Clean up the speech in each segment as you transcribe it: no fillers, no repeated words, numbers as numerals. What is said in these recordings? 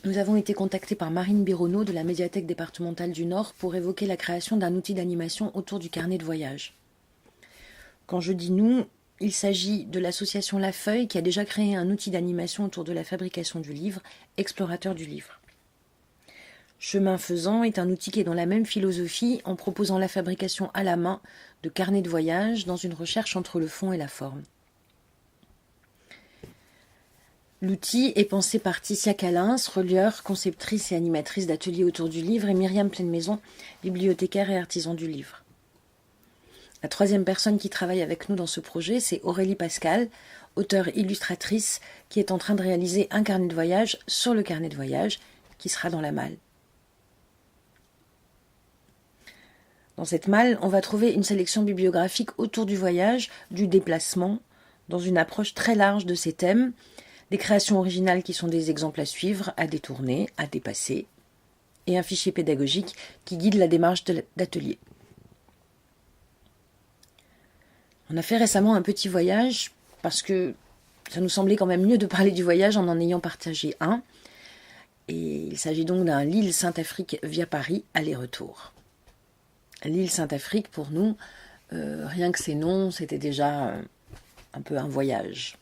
nous avons été contactés par Marine Bironneau de la médiathèque départementale du Nord pour évoquer la création d'un outil d'animation autour du carnet de voyage. Quand je dis nous, il s'agit de l'association La Feuille qui a déjà créé un outil d'animation autour de la fabrication du livre, Explorateur du livre. Chemin faisant est un outil qui est dans la même philosophie en proposant la fabrication à la main de carnets de voyage dans une recherche entre le fond et la forme. L'outil est pensé par Ticia Calins, relieur, conceptrice et animatrice d'ateliers autour du livre, et Myriam Pleinesmaison, bibliothécaire et artisan du livre. La troisième personne qui travaille avec nous dans ce projet, c'est Aurélie Pascal, auteure-illustratrice, qui est en train de réaliser un carnet de voyage sur le carnet de voyage qui sera dans la malle. Dans cette malle, on va trouver une sélection bibliographique autour du voyage, du déplacement, dans une approche très large de ces thèmes, des créations originales qui sont des exemples à suivre, à détourner, à dépasser, et un fichier pédagogique qui guide la démarche d'atelier. On a fait récemment un petit voyage parce que ça nous semblait quand même mieux de parler du voyage en ayant partagé un. Et il s'agit donc d'un Lille-Saint-Afrique via Paris, aller-retour. Lille-Saint-Afrique, pour nous, rien que ces noms, c'était déjà un peu un voyage.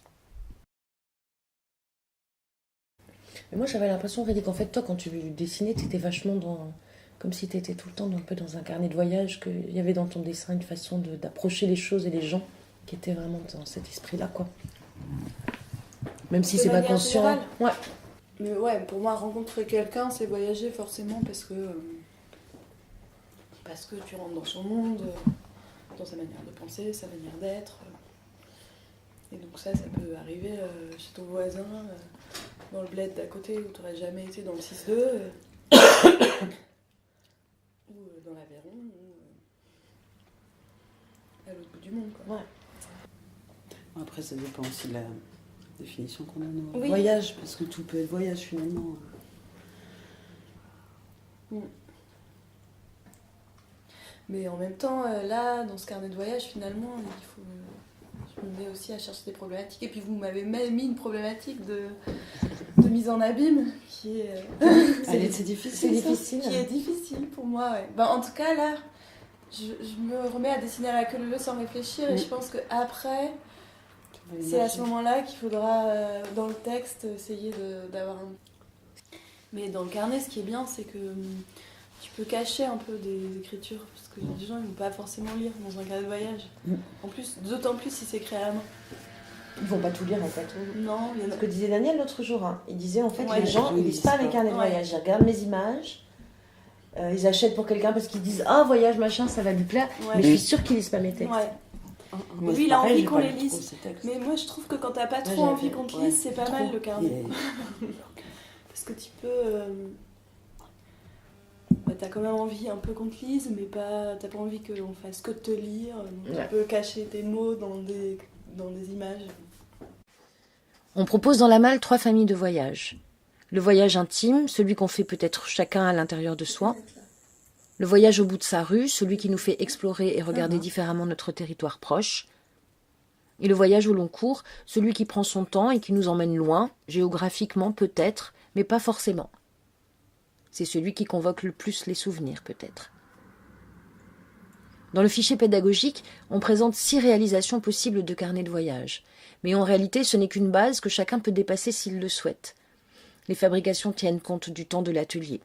Mais moi, j'avais l'impression, Rédi, qu'en fait, toi, quand tu dessinais, tu étais vachement dans... Comme si tu étais tout le temps un peu dans un carnet de voyage, qu'il y avait dans ton dessin une façon d'approcher les choses et les gens qui étaient vraiment dans cet esprit-là, quoi. Même si c'est pas conscient. Générale. Ouais. Mais ouais, pour moi, rencontrer quelqu'un, c'est voyager forcément parce que tu rentres dans son monde, dans sa manière de penser, sa manière d'être. Et donc ça peut arriver chez ton voisin, dans le bled d'à côté où tu n'aurais jamais été dans le 6-2, ou dans l'Aveyron, ou à l'autre bout du monde, quoi. Ouais. Après, ça dépend aussi de la définition qu'on donne au Oui. voyage, parce que tout peut être voyage finalement. Mais en même temps, là, dans ce carnet de voyage, finalement, je me mets aussi à chercher des problématiques. Et puis vous m'avez même mis une problématique de mise en abîme qui est... C'est difficile. Qui est difficile pour moi, ouais. Ben, en tout cas, là, je me remets à dessiner à la queue leu sans réfléchir. Et je pense qu'après, c'est à ce moment-là qu'il faudra, dans le texte, essayer d'avoir un... Mais dans le carnet, ce qui est bien, c'est que tu peux cacher un peu des écritures, parce que les gens ne vont pas forcément lire dans un carnet de voyage. En plus, d'autant plus si c'est écrit à la main. Ils vont pas tout lire en fait. Non, il y en a... Ce que disait Daniel l'autre jour, hein. Il disait en fait Ouais. les gens ils lisent pas mes carnets de Ouais. voyage, ils regardent mes images, ils achètent pour quelqu'un parce qu'ils disent ah voyage machin ça va lui plaire, Ouais. mais je suis sûre qu'ils lisent pas mes textes. Ouais. Moi, Lui, c'est il a pareil, envie j'ai qu'on pas les lu lise. trop ces textes. Mais moi, je trouve que quand t'as pas trop j'avais- envie qu'on te lise, c'est pas trop. mal le carnet. Et- Parce que tu peux... t'as quand même envie un peu qu'on te lise, mais t'as pas envie qu'on fasse que de te lire. Donc Ouais. tu peux cacher tes mots dans des images. On propose dans la malle 3 familles de voyages. Le voyage intime, celui qu'on fait peut-être chacun à l'intérieur de soi. Le voyage au bout de sa rue, celui qui nous fait explorer et regarder différemment notre territoire proche. Et le voyage au long cours, celui qui prend son temps et qui nous emmène loin, géographiquement peut-être, mais pas forcément. C'est celui qui convoque le plus les souvenirs peut-être. Dans le fichier pédagogique, on présente 6 réalisations possibles de carnet de voyage. Mais en réalité, ce n'est qu'une base que chacun peut dépasser s'il le souhaite. Les fabrications tiennent compte du temps de l'atelier.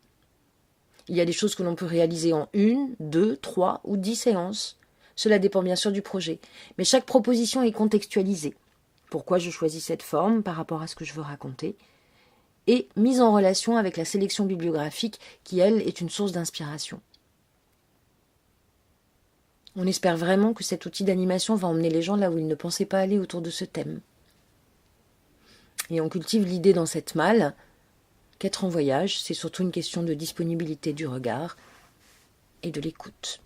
Il y a des choses que l'on peut réaliser en 1, 2, 3 ou 10 séances. Cela dépend bien sûr du projet. Mais chaque proposition est contextualisée. Pourquoi je choisis cette forme par rapport à ce que je veux raconter ? Et mise en relation avec la sélection bibliographique qui, elle, est une source d'inspiration. On espère vraiment que cet outil d'animation va emmener les gens là où ils ne pensaient pas aller autour de ce thème. Et on cultive l'idée dans cette malle qu'être en voyage, c'est surtout une question de disponibilité du regard et de l'écoute.